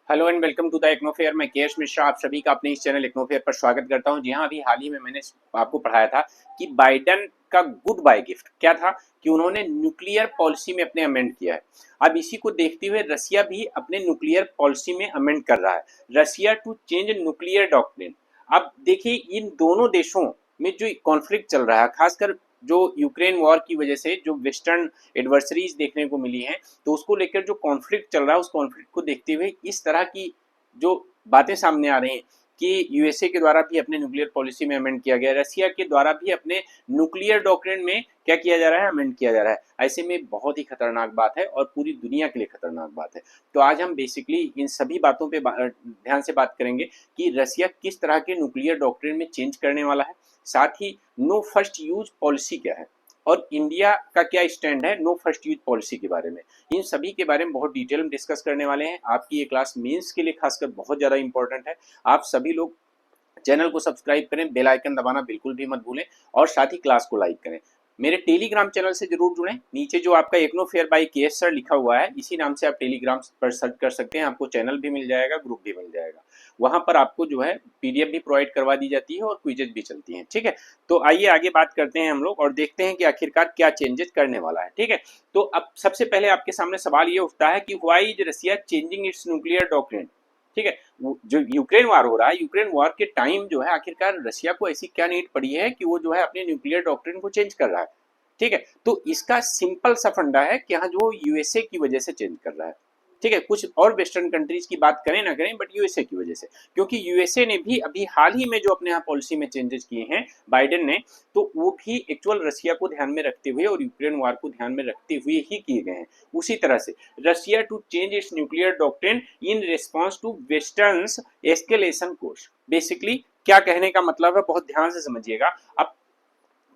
Hello and welcome to the Ignofair. मैं K S Mishra आप सभी का अपने इस चैनल इग्नोफेयर पर स्वागत करता हूं। जी हाँ, अभी हाल ही में मैंने आपको पढ़ाया था कि बाइडेन का गुड बाय गिफ्ट क्या था कि उन्होंने न्यूक्लियर पॉलिसी में अपने अमेंड किया है। अब इसी को देखते हुए रसिया भी अपने न्यूक्लियर पॉलिसी में अमेंड कर रहा है, रसिया टू चेंज न्यूक्लियर डॉक्ट्रिन। अब देखिए, इन दोनों देशों में जो कॉन्फ्लिक्ट चल रहा है, खासकर जो यूक्रेन वॉर की वजह से जो वेस्टर्न एडवर्सरीज देखने को मिली हैं, तो उसको लेकर जो कॉन्फ्लिक्ट चल रहा है, उस कॉन्फ्लिक्ट को देखते हुए इस तरह की जो बातें सामने आ रही हैं कि यूएसए के द्वारा भी अपने न्यूक्लियर पॉलिसी में अमेंड किया गया, रसिया के द्वारा भी अपने न्यूक्लियर डॉक्ट्रिन में क्या किया जा रहा है, अमेंड किया जा रहा है। ऐसे में बहुत ही खतरनाक बात है और पूरी दुनिया के लिए खतरनाक बात है। तो आज हम बेसिकली इन सभी बातों पे ध्यान से बात करेंगे कि रसिया किस तरह के न्यूक्लियर डॉक्ट्रिन में चेंज करने वाला है, साथ ही नो फर्स्ट यूज पॉलिसी क्या है और इंडिया का क्या स्टैंड है नो फर्स्ट यूज पॉलिसी के बारे में। इन सभी के बारे में बहुत डिटेल में डिस्कस करने वाले हैं। आपकी ये क्लास मेंस के लिए खासकर बहुत ज़्यादा इंपॉर्टेंट है। आप सभी लोग चैनल को सब्सक्राइब करें, बेल आइकन दबाना बिल्कुल भी मत भूलें और साथ ही क्लास को लाइक करें। मेरे टेलीग्राम चैनल से जरूर जुड़ें। नीचे जो आपका इग्नोफेयर बाय केएस सर लिखा हुआ है, इसी नाम से आप टेलीग्राम पर सर्च कर सकते हैं। आपको चैनल भी मिल जाएगा, ग्रुप भी मिल जाएगा। वहां पर आपको जो है पीडीएफ भी प्रोवाइड करवा दी जाती है और क्विजेज भी चलती हैं। ठीक है, तो आइए आगे बात करते हैं हम लोग और देखते हैं कि आखिरकार क्या चेंजेस करने वाला है। ठीक है, तो अब सबसे पहले आपके सामने सवाल ये उठता है कि why is Russia changing its nuclear doctrine. ठीक है, जो यूक्रेन वार हो रहा है, यूक्रेन वार के टाइम जो है आखिरकार रसिया को ऐसी क्या नीड पड़ी है कि वो जो है अपने न्यूक्लियर डॉक्ट्रिन को चेंज कर रहा है। ठीक है, तो इसका सिंपल सा फंडा है कि हाँ, जो यूएसए की वजह से चेंज कर रहा है। ठीक है, कुछ और वेस्टर्न कंट्रीज की बात करें ना करें, बट यूएसए की वजह से, क्योंकि यूएसए ने भी अभी हाल ही में जो अपने यहाँ पॉलिसी में चेंजेस किए हैं बाइडेन ने, तो वो भी एक्चुअल रसिया को ध्यान में रखते हुए और यूक्रेन वार को ध्यान में रखते हुए ही किए गए हैं। उसी तरह से Russia to change its nuclear doctrine in response to western escalation course. Basically क्या कहने का मतलब है, बहुत ध्यान से समझिएगा। अब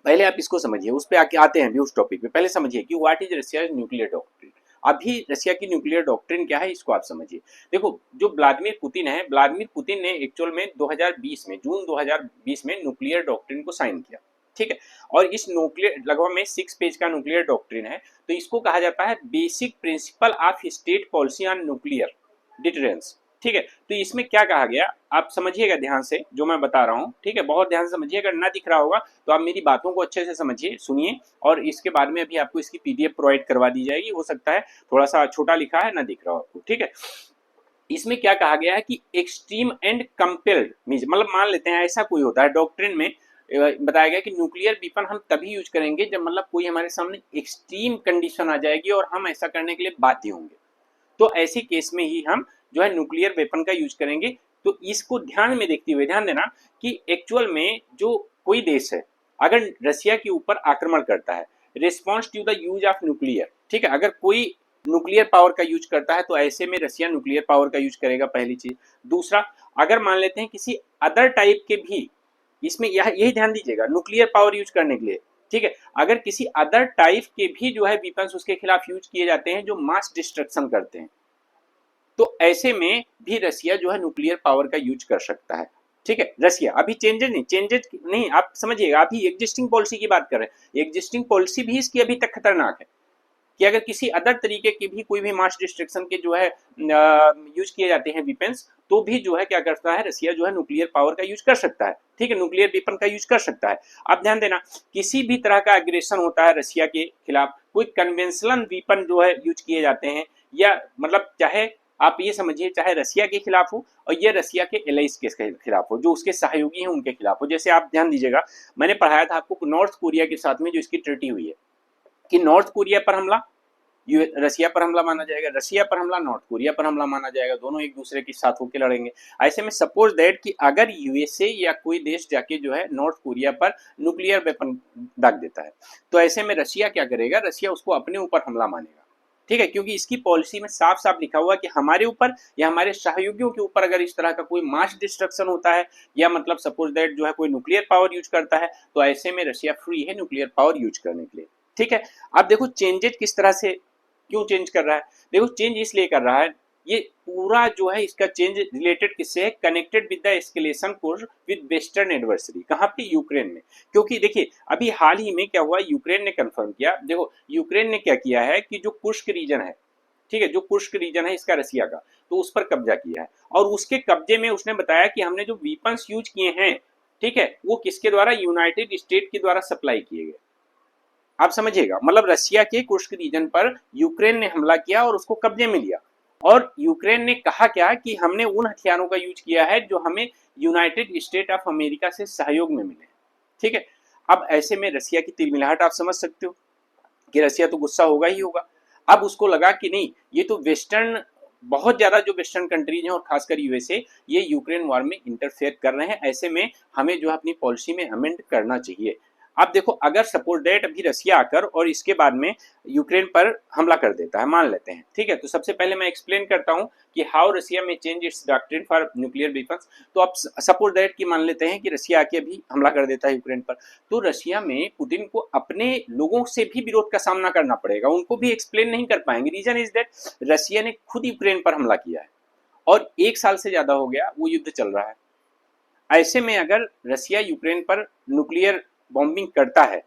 पहले आप इसको समझिए, उस पर आके आते हैं भी उस टॉपिक पे। पहले समझिए कि what is Russia nuclear doctrine. अभी रशिया की न्यूक्लियर डॉक्ट्रिन क्या है, इसको आप समझिए। देखो, जो व्लादिमीर पुतिन है, व्लादिमीर पुतिन ने एक्चुअल में 2020 में, जून 2020 में न्यूक्लियर डॉक्ट्रिन को साइन किया। ठीक है, और इस न्यूक्लियर लगभग में 6 पेज का न्यूक्लियर डॉक्ट्रिन है। तो इसको कहा जाता है basic principle of state policy on nuclear deterrence. ठीक है, तो इसमें क्या कहा गया आप समझिएगा ध्यान से जो मैं बता रहा हूँ। ठीक है, बहुत ध्यान से समझिए। अगर ना दिख रहा होगा तो आप मेरी बातों को अच्छे से समझिए, सुनिए, और इसके बाद में अभी आपको इसकी पीडीएफ प्रोवाइड करवा दी जाएगी। हो सकता है थोड़ा सा छोटा लिखा है, ना दिख रहा हो आपको। ठीक है, इसमें क्या कहा गया है कि एक्सट्रीम एंड कंपेल्ड मीन्स, मतलब मान लेते हैं ऐसा कोई होता है डॉक्ट्रिन में, बताया गया कि न्यूक्लियर वेपन हम तभी यूज करेंगे जब मतलब कोई हमारे सामने एक्सट्रीम कंडीशन आ जाएगी और हम ऐसा करने के लिए बाध्य होंगे। तो ऐसे केस में ही हम जो है न्यूक्लियर वेपन का यूज करेंगे। तो इसको ध्यान में देखते हुए ध्यान देना कि एक्चुअल में जो कोई देश है, अगर रसिया के ऊपर आक्रमण करता है, response to the use of nuclear, ठीक है, अगर कोई न्यूक्लियर पावर का यूज करता है तो ऐसे में रसिया न्यूक्लियर पावर का यूज करेगा, पहली चीज। दूसरा, अगर मान लेते हैं किसी अदर टाइप के भी, इसमें यही ध्यान दीजिएगा, न्यूक्लियर पावर यूज करने के लिए, ठीक है, अगर किसी अदर टाइप के भी जो है वेपन्स उसके खिलाफ यूज किए जाते हैं जो मास डिस्ट्रक्शन करते हैं, तो ऐसे में भी रसिया जो है न्यूक्लियर पावर का यूज कर सकता है। ठीक है, रसिया अभी चेंजेस नहीं, आप समझिएगा, अभी एग्जिस्टिंग पॉलिसी की बात कर रहे हैं। एग्जिस्टिंग पॉलिसी भी इसकी अभी तक खतरनाक है कि अगर किसी अदर तरीके के भी कोई भी मास डिस्ट्रक्शन के जो है यूज किए जाते हैं वेपन्स, तो भी जो है क्या करता है, रसिया जो है न्यूक्लियर पावर का यूज कर सकता है। ठीक है, न्यूक्लियर वेपन का यूज कर सकता है। आप ध्यान देना, किसी भी तरह का एग्रेशन होता है रसिया के खिलाफ, कोई कन्वेंशनल वेपन जो है यूज किए जाते हैं, या मतलब चाहे आप ये समझिए चाहे रसिया के खिलाफ हो और ये रसिया के एलाइज के खिलाफ हो, जो उसके सहयोगी हैं उनके खिलाफ हो। जैसे आप ध्यान दीजिएगा, मैंने पढ़ाया था आपको नॉर्थ कोरिया के साथ में जो इसकी ट्रीटी हुई है कि नॉर्थ कोरिया पर हमला रसिया पर हमला माना जाएगा, रसिया पर हमला नॉर्थ कोरिया पर हमला माना जाएगा, दोनों एक दूसरे के साथ होकर लड़ेंगे। ऐसे में सपोज दैट कि अगर यूएसए या कोई देश जाके जो है नॉर्थ कोरिया पर न्यूक्लियर वेपन दाग देता है, तो ऐसे में रसिया क्या करेगा, रसिया उसको अपने ऊपर हमला मानेगा। ठीक है, क्योंकि इसकी पॉलिसी में साफ साफ लिखा हुआ कि हमारे ऊपर या हमारे सहयोगियों के ऊपर अगर इस तरह का कोई मास डिस्ट्रक्शन होता है, या मतलब सपोज दैट जो है कोई न्यूक्लियर पावर यूज करता है, तो ऐसे में रसिया फ्री है न्यूक्लियर पावर यूज करने के लिए। ठीक है, अब देखो चेंजेस किस तरह से, क्यों चेंज कर रहा है। देखो, चेंज इसलिए कर रहा है, ये पूरा जो है इसका चेंज रिलेटेड किससे है, connected with the escalation course with western adversary. कहां पे, यूक्रेन में। क्योंकि देखिए अभी हाल ही में क्या हुआ, यूक्रेन ने कंफर्म किया। देखो यूक्रेन ने क्या किया है कि जो कुर्स्क रीजन है, ठीक है, जो कुर्स्क रीजन है इसका रसिया का, तो उस पर कब्जा किया है। और उसके कब्जे में उसने बताया कि हमने जो वीपन्स यूज किए हैं, ठीक है, वो किसके द्वारा, यूनाइटेड स्टेट के द्वारा सप्लाई किए गए। आप समझिएगा, मतलब रसिया के कुर्स्क रीजन पर यूक्रेन ने हमला किया और उसको कब्जे में लिया। और यूक्रेन ने कहा क्या कि हमने उन हथियारों का यूज किया है जो हमें यूनाइटेड स्टेट ऑफ अमेरिका से सहयोग में मिले। ठीक है, अब ऐसे में रसिया की तिलमिलाहट आप समझ सकते हो कि रसिया तो गुस्सा होगा ही होगा। अब उसको लगा कि नहीं, ये तो वेस्टर्न, बहुत ज्यादा जो वेस्टर्न कंट्रीज हैं और खासकर यूएसए, ये यूक्रेन वॉर में इंटरफेयर कर रहे हैं, ऐसे में हमें जो है अपनी पॉलिसी में अमेंड करना चाहिए। अब देखो, अगर सपोज डेट अभी रसिया आकर और इसके बाद में यूक्रेन पर हमला कर देता है, मान लेते हैं, ठीक है, तो सबसे पहले मैं एक्सप्लेन करता हूं कि हाउ रसिया में change it's doctrine for nuclear weapons. तो अब सपोज डेट की मान लेते हैं कि रसिया आके अभी हमला कर देता है यूक्रेन पर, तो रशिया में पुतिन को अपने लोगों से भी विरोध का सामना करना पड़ेगा, उनको भी एक्सप्लेन नहीं कर पाएंगे। रीजन इज दैट रसिया ने खुद यूक्रेन पर हमला किया है और 1 साल से ज्यादा हो गया वो युद्ध चल रहा है। ऐसे में अगर रसिया यूक्रेन पर न्यूक्लियर बॉम्बिंग करता है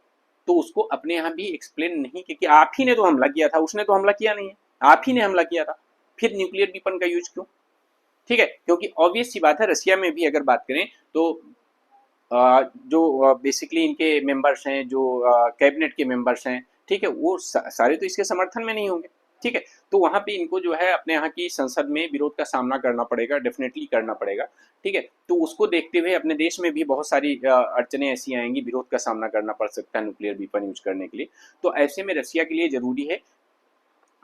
तो उसको अपने यहाँ भी एक्सप्लेन नहीं कि आप ही ने तो हमला किया था, उसने तो हमला किया नहीं है, आप ही ने हमला किया था, फिर न्यूक्लियर वीपन का यूज क्यों। ठीक है, क्योंकि ऑब्वियस सी बात है, रसिया में भी अगर बात करें तो जो बेसिकली इनके मेंबर्स हैं, जो कैबिनेट के मेंबर्स हैं, ठीक है, वो सारे तो इसके समर्थन में नहीं होंगे। ठीक है, तो वहां पे इनको जो है अपने यहाँ की संसद में विरोध का सामना करना पड़ेगा, डेफिनेटली करना पड़ेगा। ठीक है, तो उसको देखते हुए अपने देश में भी बहुत सारी अड़चने ऐसी आएंगी, विरोध का सामना करना पड़ सकता है न्यूक्लियर वीपन यूज करने के लिए। तो ऐसे में रसिया के लिए जरूरी है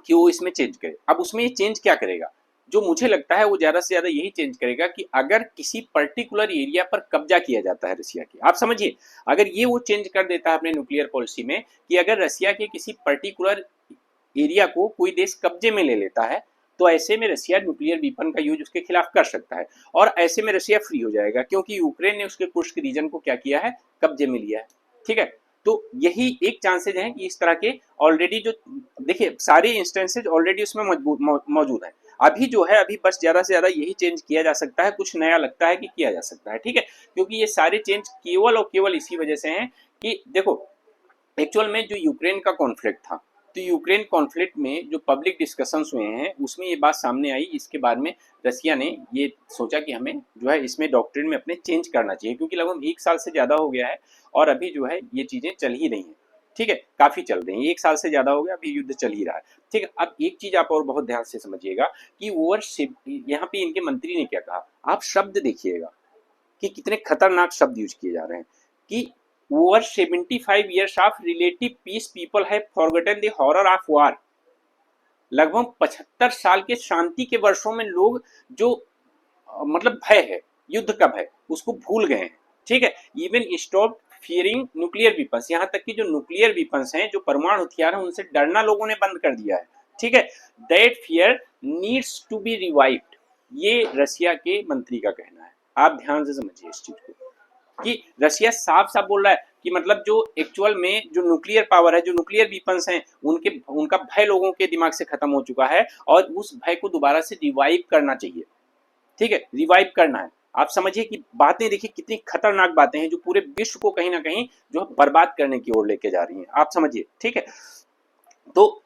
कि वो इसमें चेंज करे। अब उसमें ये चेंज क्या करेगा, जो मुझे लगता है वो ज्यादा से ज्यादा यही चेंज करेगा कि अगर किसी पर्टिकुलर एरिया पर कब्जा किया जाता है रसिया की, आप समझिए, अगर ये वो चेंज कर देता है अपने न्यूक्लियर पॉलिसी में कि अगर रसिया के किसी पर्टिकुलर एरिया को कोई देश कब्जे में ले लेता है, तो ऐसे में रसिया न्यूक्लियर वीपन का यूज उसके खिलाफ कर सकता है और ऐसे में रसिया फ्री हो जाएगा, क्योंकि यूक्रेन ने उसके कुर्स्क रीजन को क्या किया है, कब्जे में लिया है। ठीक है, तो यही एक चांसेज हैं कि इस तरह के ऑलरेडी जो, देखिए, सारे इंस्टेंसेज ऑलरेडी उसमें मौजूद है। अभी जो है, अभी बस ज्यादा से ज्यादा यही चेंज किया जा सकता है, कुछ नया लगता है कि किया जा सकता है। ठीक है, क्योंकि ये सारे चेंज केवल और केवल इसी वजह से हैं कि देखो, एक्चुअल में जो यूक्रेन का कॉन्फ्लिक्ट था, तो यूक्रेन कॉन्फ्लिक्ट में जो पब्लिक डिस्कशंस हुए हैं उसमें ये बात सामने आई, इसके बाद में रसिया ने ये सोचा कि हमें जो है इसमें डॉक्ट्रिन में अपने चेंज करना चाहिए, क्योंकि लगभग 1 साल से ज़्यादा हो गया है और अभी जो है ये चीज़ें चल ही रही हैं। ठीक है, काफ़ी चल रही हैं, 1 साल से ज़्यादा हो गया, अभी युद्ध चल ही रहा है। ठीक है, अब एक चीज़ आप और बहुत ध्यान से समझिएगा कि ओवरशिप, यहाँ पे इनके मंत्री ने क्या कहा, आप शब्द देखिएगा कि कितने खतरनाक शब्द यूज किए जा रहे हैं कि over 75 years of relative peace people have forgotten the horror of war। लगभग 75 साल के शांति के वर्षों में लोग जो मतलब भय है, युद्ध का भय, उसको भूल गए हैं। ठीक है, even stop fearing nuclear weapons, यहाँ तक कि जो न्यूक्लियर वीपन्स हैं, जो परमाणु हथियार हैं, उनसे डरना लोगों ने बंद कर दिया है। ठीक है, that fear needs to be revived, ये रसिया के मंत्री का कहना है। आप ध्यान से समझिए इस चीज को कि रसिया साफ साफ बोल रहा है कि मतलब जो एक्चुअल में जो न्यूक्लियर पावर है, जो न्यूक्लियर वीपन्स हैं, उनका भय लोगों के दिमाग से खत्म हो चुका है और उस भय को दोबारा से रिवाइव करना चाहिए। ठीक है, रिवाइव करना है। आप समझिए कि बातें देखिए कितनी खतरनाक बातें हैं जो पूरे विश्व को कहीं ना कहीं जो बर्बाद करने की ओर लेके जा रही हैं। आप समझिए, ठीक है, तो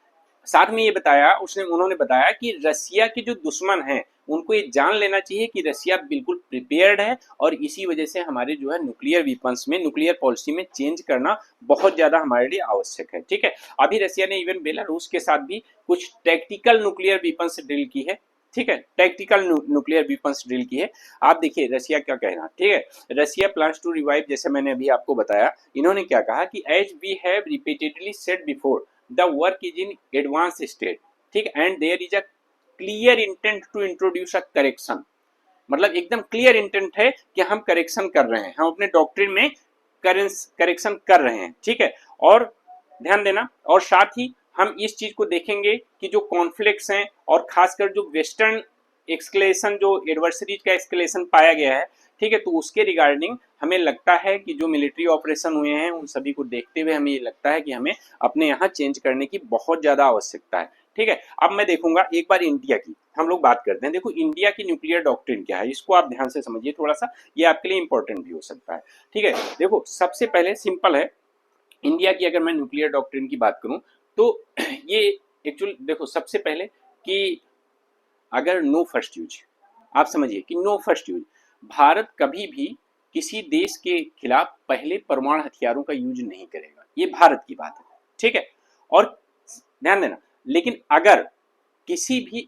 साथ में ये बताया उन्होंने बताया कि रसिया के जो दुश्मन हैं उनको ये जान लेना चाहिए कि रसिया बिल्कुल प्रिपेयर्ड है और इसी वजह से हमारे जो है न्यूक्लियर वीपन्स में, न्यूक्लियर पॉलिसी में चेंज करना बहुत ज्यादा हमारे लिए आवश्यक है। ठीक है, अभी रसिया ने इवन बेलारूस के साथ भी कुछ टैक्टिकल न्यूक्लियर वीपन्स ड्रिल की है। ठीक है, टैक्टिकल न्यूक्लियर वीपन्स ड्रिल की है। आप देखिए रसिया क्या कहना। ठीक है, रसिया प्लान्स टू रिवाइव, जैसे मैंने अभी आपको बताया, इन्होंने क्या कहा कि as we have repeatedly said before the work is in advance state. ठीक, and there is a clear intent to introduce a correction, मतलब एकदम क्लियर इंटेंट है कि हम करेक्शन कर रहे हैं, हम अपने डॉक्ट्रिन में करेक्शन कर रहे हैं। ठीक है, और ध्यान देना, और साथ ही हम इस चीज को देखेंगे कि जो कॉन्फ्लिक्ट्स हैं और खासकर जो वेस्टर्न एक्सक्लेशन, जो एडवर्सरीज का एक्सक्लेशन पाया गया है, ठीक है, तो उसके रिगार्डिंग हमें लगता है कि जो मिलिट्री ऑपरेशन हुए हैं उन सभी को देखते हुए हमें ये लगता है कि हमें अपने यहाँ चेंज करने की बहुत ज्यादा आवश्यकता है। ठीक है, अब मैं देखूंगा एक बार इंडिया की हम लोग बात करते हैं। देखो इंडिया की न्यूक्लियर डॉक्ट्रिन क्या है, इसको आप ध्यान से समझिए थोड़ा सा, ये आपके लिए इंपॉर्टेंट भी हो सकता है। ठीक है, देखो सबसे पहले सिंपल है, इंडिया की अगर मैं न्यूक्लियर डॉक्ट्रिन की बात करूं तो ये एक्चुअल देखो, सबसे पहले कि अगर नो फर्स्ट यूज, आप समझिए कि नो फर्स्ट यूज, भारत कभी भी किसी देश के खिलाफ पहले परमाणु हथियारों का यूज नहीं करेगा, ये भारत की बात है, ठीक है। और ध्यान देना, लेकिन अगर किसी भी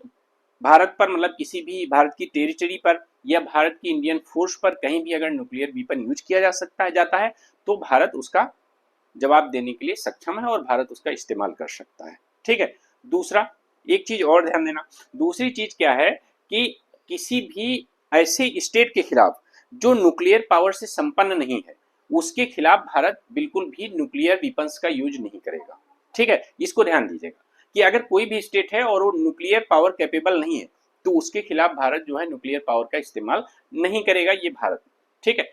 भारत पर, मतलब किसी भी भारत की टेरिटरी पर या भारत की इंडियन फोर्स पर कहीं भी अगर न्यूक्लियर वीपन यूज किया जाता है तो भारत उसका जवाब देने के लिए सक्षम है और भारत उसका इस्तेमाल कर सकता है, ठीक है। दूसरा, एक चीज और ध्यान देना, दूसरी चीज क्या है कि किसी भी ऐसे स्टेट के खिलाफ जो न्यूक्लियर पावर से संपन्न नहीं है, उसके खिलाफ भारत बिल्कुल भी न्यूक्लियर वीपन्स का यूज नहीं करेगा, ठीक है। इसको ध्यान दीजिएगा कि अगर कोई भी स्टेट है और वो न्यूक्लियर पावर कैपेबल नहीं है तो उसके खिलाफ भारत जो है न्यूक्लियर पावर का इस्तेमाल नहीं करेगा, ये भारत, ठीक है,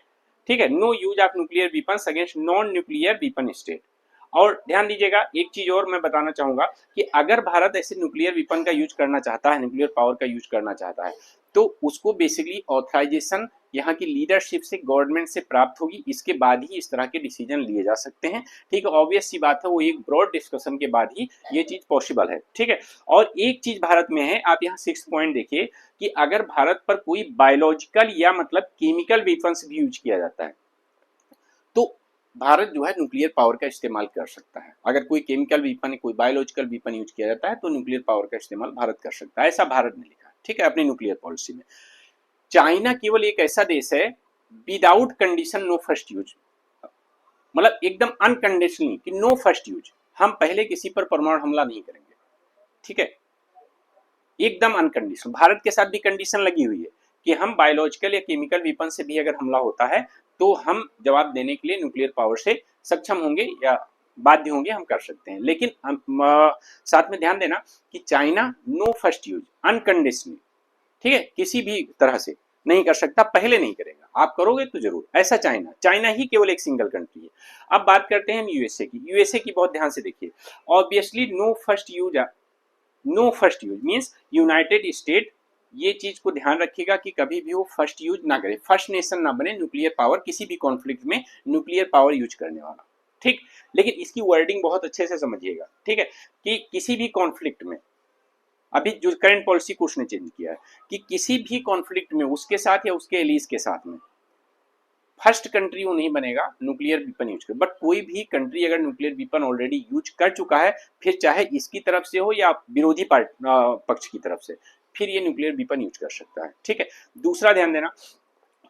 ठीक है। No use of nuclear weapons against non nuclear weapon state. और ध्यान दीजिएगा, एक चीज और मैं बताना चाहूंगा कि अगर भारत ऐसे न्यूक्लियर वीपन का यूज करना चाहता है, न्यूक्लियर पावर का यूज करना चाहता है, तो उसको बेसिकली ऑथराइजेशन यहाँ की लीडरशिप से, गवर्नमेंट से प्राप्त होगी, इसके बाद ही इस तरह के डिसीजन लिए जा सकते हैं, ठीक है। ऑब्वियस सी बात है, वो एक ब्रॉड डिस्कशन के बाद ही ये चीज पॉसिबल है, ठीक है। और एक चीज भारत में है, आप यहाँ 6 पॉइंट देखिए कि अगर भारत पर कोई बायोलॉजिकल या मतलब केमिकल वेपन्स भी यूज किया जाता है तो भारत जो है न्यूक्लियर पावर का इस्तेमाल कर सकता है। अगर कोई केमिकल वीपन, कोई बायोलॉजिकल वीपन यूज किया जाता है तो न्यूक्लियर पावर का इस्तेमाल भारत कर सकता है, ऐसा भारत ने लिखा है, ठीक है, अपनी न्यूक्लियर पॉलिसी में। चाइना केवल एक ऐसा देश है without condition no first use, मतलब एकदम अनकंडीशनली कि नो फर्स्ट यूज, हम पहले किसी पर परमाणु हमला नहीं करेंगे, ठीक है, एकदम अनकंडीशन। भारत के साथ भी कंडीशन लगी हुई है कि हम बायोलॉजिकल या केमिकल वेपन से भी अगर हमला होता है तो हम जवाब देने के लिए न्यूक्लियर पावर से सक्षम होंगे या बाध्य होंगे, हम कर सकते हैं। लेकिन साथ में ध्यान देना कि China no first use unconditionally, ठीक है, किसी भी तरह से नहीं कर सकता, पहले नहीं करेगा, आप करोगे तो जरूर, ऐसा चाइना, चाइना ही केवल एक सिंगल कंट्री है। अब बात करते हैं यूएसए की। यूएसए की बहुत ध्यान से देखिए, obviously no first use, no first use means United State ये चीज को ध्यान रखिएगा कि कभी भी वो फर्स्ट यूज ना करे, फर्स्ट नेशन ना बने न्यूक्लियर पावर, किसी भी कॉन्फ्लिक्ट में न्यूक्लियर पावर यूज करने वाला, ठीक। लेकिन इसकी वर्डिंग बहुत अच्छे से समझिएगा, ठीक है, कि किसी भी कॉन्फ्लिक्ट में, अभी जो करंट पॉलिसी को उसने चेंज किया है कि किसी भी कॉन्फ्लिक्ट में उसके साथ या उसके एलीज के साथ में फर्स्ट कंट्री वो नहीं बनेगा न्यूक्लियर वीपन यूज कर। बट कोई भी कंट्री अगर न्यूक्लियर वीपन ऑलरेडी यूज कर चुका है, फिर चाहे इसकी तरफ से हो या विरोधी पक्ष की तरफ से, फिर ये न्यूक्लियर वीपन यूज कर सकता है, ठीक है। दूसरा ध्यान देना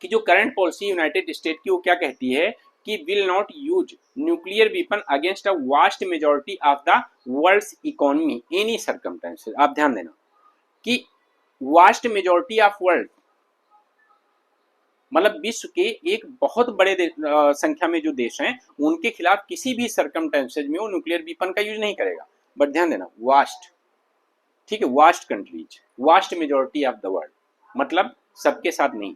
कि जो करंट पॉलिसी यूनाइटेड स्टेट की वो क्या कहती है कि will not use nuclear weapon against a vast majority of the world's economy any circumstances. आप ध्यान देना कि वास्ट मेजॉरिटी ऑफ वर्ल्ड मतलब विश्व के एक बहुत बड़े संख्या में जो देश हैं उनके खिलाफ किसी भी सर्कमस्टेंसेज में वो न्यूक्लियर वीपन का यूज नहीं करेगा। बट ध्यान देना वास्ट, ठीक है, vast countries, vast majority of the world, मतलब सबके साथ नहीं,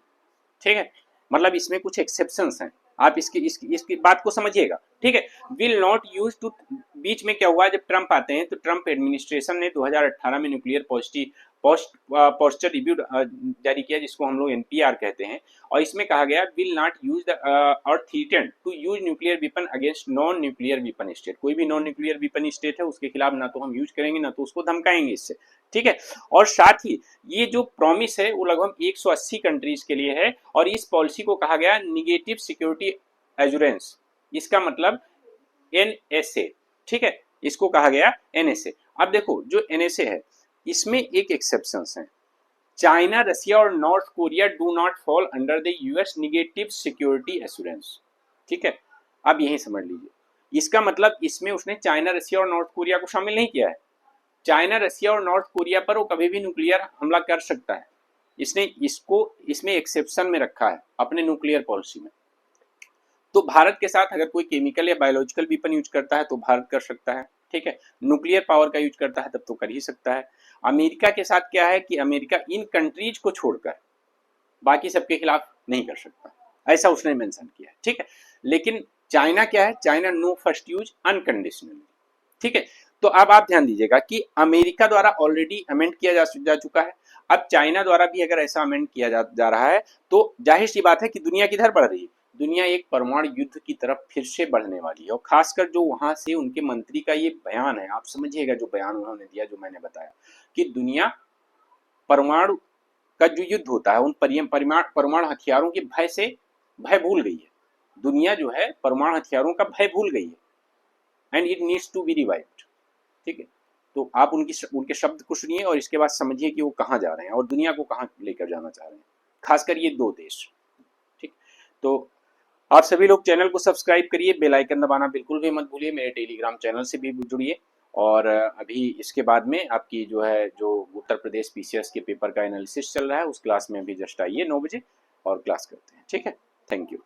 ठीक है, मतलब इसमें कुछ एक्सेप्शंस हैं, आप इसकी बात को समझिएगा, ठीक है। विल नॉट यूज टू, बीच में क्या हुआ, जब ट्रंप आते हैं तो ट्रंप एडमिनिस्ट्रेशन ने 2018 में न्यूक्लियर पोस्चर रिव्यू जारी किया, जिसको हम लोग एनपीआर कहते हैं, और इसमें कहा गया विल नॉट यूज और threaten to use nuclear weapon against non nuclear weapon state. कोई भी नॉन न्यूक्लियर वीपन स्टेट है उसके खिलाफ ना तो हम यूज करेंगे ना तो उसको धमकाएंगे इससे, ठीक है। और साथ ही ये जो प्रॉमिस है वो लगभग 180 कंट्रीज के लिए है, और इस पॉलिसी को कहा गया निगेटिव सिक्योरिटी एश्योरेंस, इसका मतलब एनएसए, ठीक है, इसको कहा गया एनएसए। अब देखो जो एनएसए है इसमें एक एक्सेप्शंस है, चाइना, रसिया और north Korea do not fall under the US negative security assurance, ठीक है। अब यही समझ लीजिए, इसका मतलब इसमें उसने चाइना, रसिया और नॉर्थ कोरिया को शामिल नहीं किया है। चाइना, रसिया और नॉर्थ कोरिया पर वो कभी भी न्यूक्लियर हमला कर सकता है, इसने इसको इसमें एक्सेप्शन में रखा है अपने न्यूक्लियर पॉलिसी में। तो भारत के साथ अगर कोई केमिकल या बायोलॉजिकल वेपन यूज करता है तो भारत कर सकता है, ठीक है। न्यूक्लियर पावर का यूज करता है तब तो कर ही सकता है। अमेरिका के साथ क्या है कि अमेरिका इन कंट्रीज को छोड़कर बाकी सबके खिलाफ नहीं कर सकता, ऐसा उसने मेंशन किया है, ठीक है। लेकिन चाइना क्या है, China no first use unconditionally, ठीक है। तो अब आप ध्यान दीजिएगा कि अमेरिका द्वारा ऑलरेडी अमेंड किया जा चुका है, अब चाइना द्वारा भी अगर ऐसा अमेंड किया जा रहा है तो जाहिर सी बात है कि दुनिया किधर बढ़ रही है, दुनिया एक परमाणु युद्ध की तरफ फिर से बढ़ने वाली है। और खासकर जो वहां से उनके मंत्री का ये बयान है, आप समझिएगा जो बयान उन्होंने दिया, जो मैंने बताया कि दुनिया परमाणु का जो युद्ध होता है उन परमाणु हथियारों के भय से भय भूल गई है। दुनिया जो है परमाणु हथियारों का भय भूल गई है and it needs to be revived. ठीक है, तो आप उनके शब्द को सुनिए और इसके बाद समझिए कि वो कहाँ जा रहे हैं और दुनिया को कहाँ लेकर जाना चाह रहे हैं, खासकर ये दो देश। ठीक, तो आप सभी लोग चैनल को सब्सक्राइब करिए, बेल आइकन दबाना बिल्कुल भी मत भूलिए, मेरे टेलीग्राम चैनल से भी जुड़िए। और अभी इसके बाद में आपकी जो है जो उत्तर प्रदेश पीसीएस के पेपर का एनालिसिस चल रहा है उस क्लास में भी जस्ट आइए 9 बजे और क्लास करते हैं। ठीक है, थैंक यू।